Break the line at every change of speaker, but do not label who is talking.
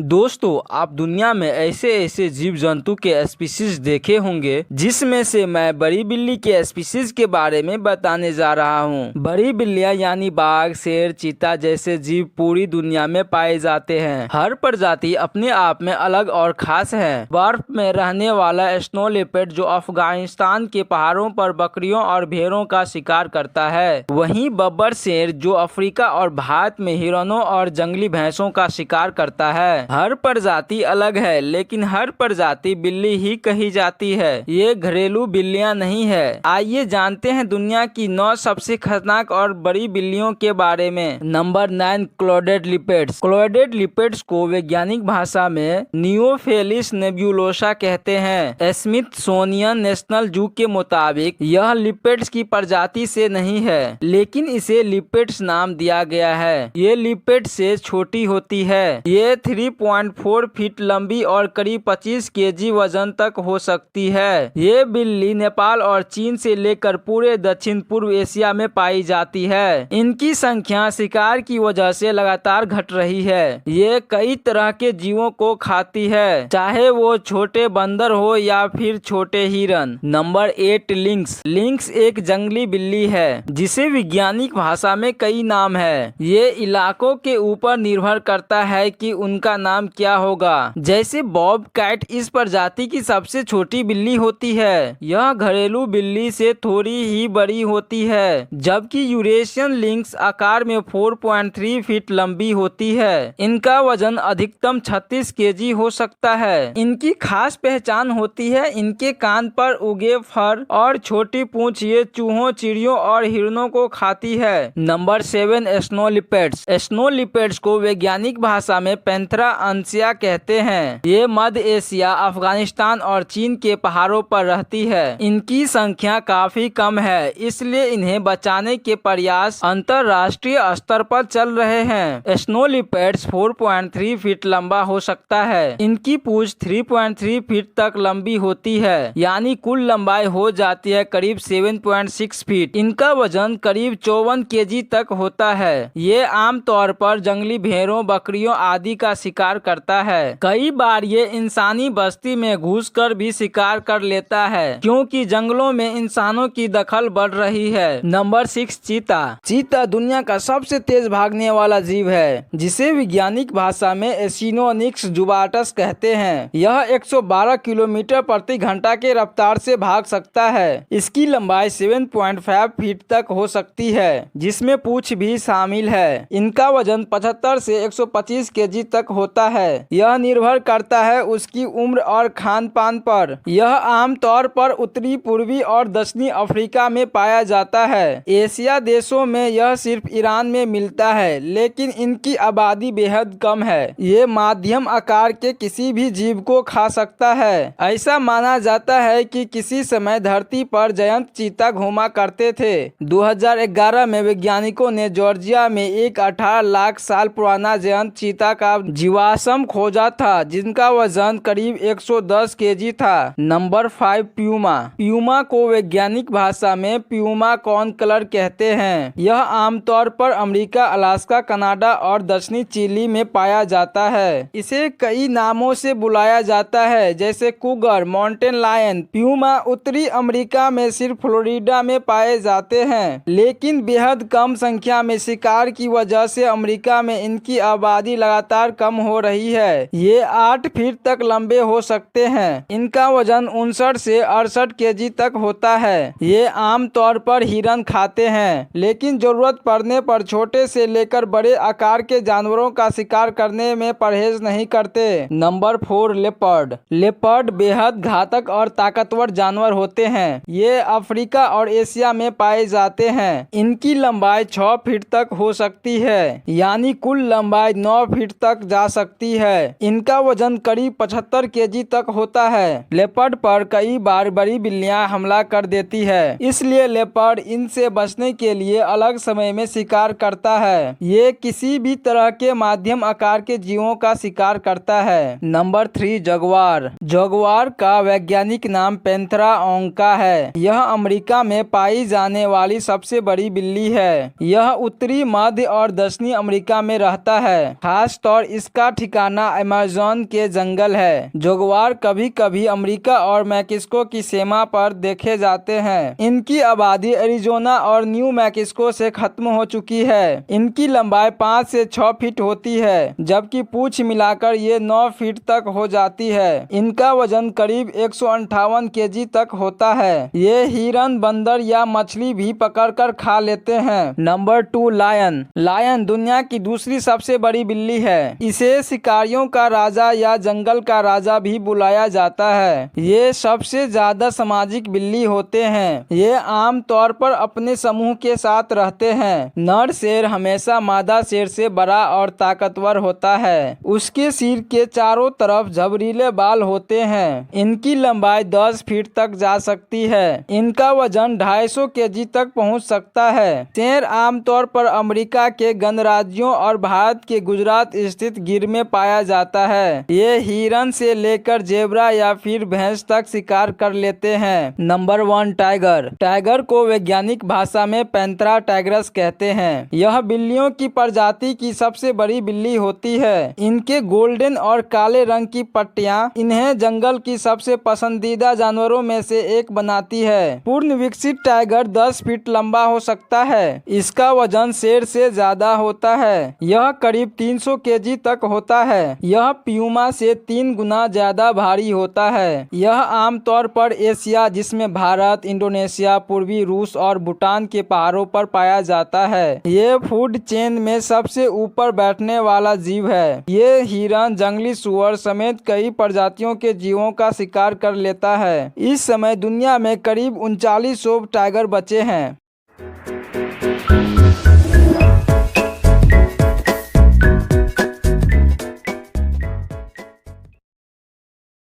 दोस्तों, आप दुनिया में ऐसे ऐसे जीव जंतु के स्पीशीज देखे होंगे जिसमें से मैं बड़ी बिल्ली के स्पीशीज के बारे में बताने जा रहा हूँ। बड़ी बिल्लियाँ यानी बाघ, शेर, चीता जैसे जीव पूरी दुनिया में पाए जाते हैं। हर प्रजाति अपने आप में अलग और खास है। बर्फ में रहने वाला स्नो लेपर्ड जो अफगानिस्तान के पहाड़ों पर बकरियों और भेड़ों का शिकार करता है, वहीं बब्बर शेर जो अफ्रीका और भारत में हिरणों और जंगली भैंसों का शिकार करता है। हर प्रजाति अलग है, लेकिन हर प्रजाति बिल्ली ही कही जाती है। ये घरेलू बिल्लियां नहीं है। आइए जानते हैं दुनिया की 9 सबसे खतरनाक और बड़ी बिल्लियों के बारे में। नंबर 9, क्लोडेड लिपेड्स। क्लोडेड लिपेड्स को वैज्ञानिक भाषा में नियोफेलिस नेबुलोसा कहते हैं। स्मिथसोनियन नेशनल जू के मुताबिक यह लिपेड्स की प्रजाति से नहीं है, लेकिन इसे लिपेड्स नाम दिया गया है। ये लिपेड से छोटी होती है। ये 3.4 फीट लंबी और करीब 25 केजी वजन तक हो सकती है। ये बिल्ली नेपाल और चीन से लेकर पूरे दक्षिण पूर्व एशिया में पाई जाती है। इनकी संख्या शिकार की वजह से लगातार घट रही है। ये कई तरह के जीवों को खाती है, चाहे वो छोटे बंदर हो या फिर छोटे हिरन। Number 8, links. लिंक्स एक जंगली बिल्ली है जिसे वैज्ञानिक भाषा में कई नाम है। ये इलाकों के ऊपर निर्भर करता है कि उनका नाम क्या होगा। जैसे बॉब कैट इस प्रजाति की सबसे छोटी बिल्ली होती है। यह घरेलू बिल्ली से थोड़ी ही बड़ी होती है, जबकि यूरेशियन लिंक्स आकार में 4.3 फीट लंबी होती है। इनका वजन अधिकतम 36 केजी हो सकता है। इनकी खास पहचान होती है इनके कान पर उगे फर और छोटी पूंछ। ये चूहों, चिड़ियों और हिरणों को खाती है। Number 7, snow leopards. Snow leopards को वैज्ञानिक भाषा में पैंथेरा अंसिया कहते हैं। ये मध्य एशिया, अफगानिस्तान और चीन के पहाड़ों पर रहती है। इनकी संख्या काफी कम है, इसलिए इन्हें बचाने के प्रयास अंतरराष्ट्रीय स्तर पर चल रहे हैं। स्नो लिपेड्स 4.3 फीट लंबा हो सकता है। इनकी पूंछ 3.3 फीट तक लंबी होती है, यानी कुल लंबाई हो जाती है करीब 7.6 फीट। इनका वजन करीब 54 केजी तक होता है। ये आमतौर पर जंगली भेड़ों, बकरियों आदि का शिकार करता है। कई बार ये इंसानी बस्ती में घुसकर भी शिकार कर लेता है, क्योंकि जंगलों में इंसानों की दखल बढ़ रही है। नंबर 6, चीता। चीता दुनिया का सबसे तेज भागने वाला जीव है, जिसे वैज्ञानिक भाषा में एसिनोनिक्स जुबाटस कहते हैं। यह 112 किलोमीटर प्रति घंटा के रफ्तार से भाग सकता है। इसकी लंबाई 7.5 फीट तक हो सकती है, जिसमें पूंछ भी शामिल है। इनका वजन 75 से 125 केजी तक होता है। यह निर्भर करता है उसकी उम्र और खान पान पर। यह आमतौर पर उत्तरी, पूर्वी और दक्षिणी अफ्रीका में पाया जाता है। एशिया देशों में यह सिर्फ ईरान में मिलता है, लेकिन इनकी आबादी बेहद कम है। ये मध्यम आकार के किसी भी जीव को खा सकता है। ऐसा माना जाता है कि किसी समय धरती पर जयंत चीता घूमा करते थे। 2011 में वैज्ञानिकों ने जॉर्जिया में एक 18 लाख साल पुराना जयंत चीता का जीवाश्म खोजा था, जिनका वजन करीब 110 केजी था। Number 5, Puma. प्यूमा को वैज्ञानिक भाषा में प्यूमा कॉर्नकलर कहते हैं। यह आमतौर पर अमेरिका, अलास्का, कनाडा और दक्षिणी चिली में पाया जाता है। इसे कई नामों से बुलाया जाता है, जैसे कुगर, माउंटेन लायन। प्यूमा उत्तरी अमेरिका में सिर्फ फ्लोरिडा में पाए जाते हैं, लेकिन बेहद कम संख्या में शिकार की वजह से अमेरिका में इनकी आबादी लगातार कम हो रही है। ये 8 फीट तक लंबे हो सकते हैं। इनका वजन 59 से 68 केजी तक होता है। ये आमतौर पर हिरन खाते हैं, लेकिन जरूरत पड़ने पर छोटे से लेकर बड़े आकार के जानवरों का शिकार करने में परहेज नहीं करते। Number 4, leopard. लेपर्ड बेहद घातक और ताकतवर जानवर होते हैं। ये अफ्रीका और एशिया में पाए जाते हैं। इनकी लंबाई 6 फीट तक हो सकती है, यानी कुल लंबाई 9 फीट तक जा सकती है। इनका वजन करीब 75 केजी तक होता है। लेपर्ड पर कई बार बड़ी बिल्लियां हमला कर देती है, इसलिए लेपर्ड इनसे बचने के लिए अलग समय में शिकार करता है। ये किसी भी तरह के मध्यम आकार के जीवों का शिकार करता है। Number 3, Jaguar. जगुआर का वैज्ञानिक नाम पैंथेरा ओंका है। यह अमेरिका में पाई जाने वाली सबसे बड़ी बिल्ली है। यह उत्तरी, मध्य और दक्षिणी अमेरिका में रहता है। खास तौर इसका ठिकाना अमेज़न के जंगल है। जगुआर कभी कभी अमेरिका और मैक्सिको की सीमा पर देखे जाते हैं। इनकी आबादी एरिज़ोना और न्यू मैक्सिको से खत्म हो चुकी है। इनकी लंबाई 5 से 6 फीट होती है, जबकि पूंछ मिलाकर ये 9 फीट तक हो जाती है। इनका वजन करीब 158 केजी तक होता है। ये हिरन, बंदर या मछली भी पकड़कर खा लेते हैं। Number 2, lion. लायन दुनिया की दूसरी सबसे बड़ी बिल्ली है। इसे शिकारियों का राजा या जंगल का राजा भी बुलाया जाता है। ये सबसे ज्यादा सामाजिक बिल्ली होते हैं। ये आम तौर पर अपने समूह के साथ रहते हैं। नर शेर हमेशा मादा शेर से बड़ा और ताकतवर होता है। उसके सिर के चारों तरफ झबरीले बाल होते हैं। इनकी लंबाई 10 फीट तक जा सकती है। इनका वजन 250 केजी तक पहुंच सकता है। शेर आमतौर पर अमेरिका के गणराज्यों और भारत के गुजरात स्थित गिर में पाया जाता है। ये हिरन से लेकर जेब्रा या फिर भैंस तक शिकार कर लेते हैं। Number 1, tiger. टाइगर को वैज्ञानिक भाषा में पैंथेरा टाइग्रस कहते हैं। यह बिल्लियों की प्रजाति की सबसे बड़ी बिल्ली होती है। इनके गोल्डन और काले रंग की पट्टियां इन्हें जंगल की सबसे पसंदीदा जानवरों में से एक बनाती है। पूर्ण विकसित टाइगर 10 फीट लंबा हो सकता है। इसका वजन शेर से ज्यादा होता है। यह करीब 300 केजी तक होता है। यह प्यूमा से 3 गुना ज्यादा भारी होता है। यह आमतौर पर एशिया, जिसमें भारत, इंडोनेशिया, पूर्वी रूस और भूटान के पहाड़ों पर पाया जाता है। ये फूड चेन में सबसे ऊपर बैठने वाला जीव है। ये हिरन, जंगली सुअर समेत कई प्रजातियों के जीवों का शिकार कर लेता है। इस समय दुनिया में करीब 3900 टाइगर बचे हैं।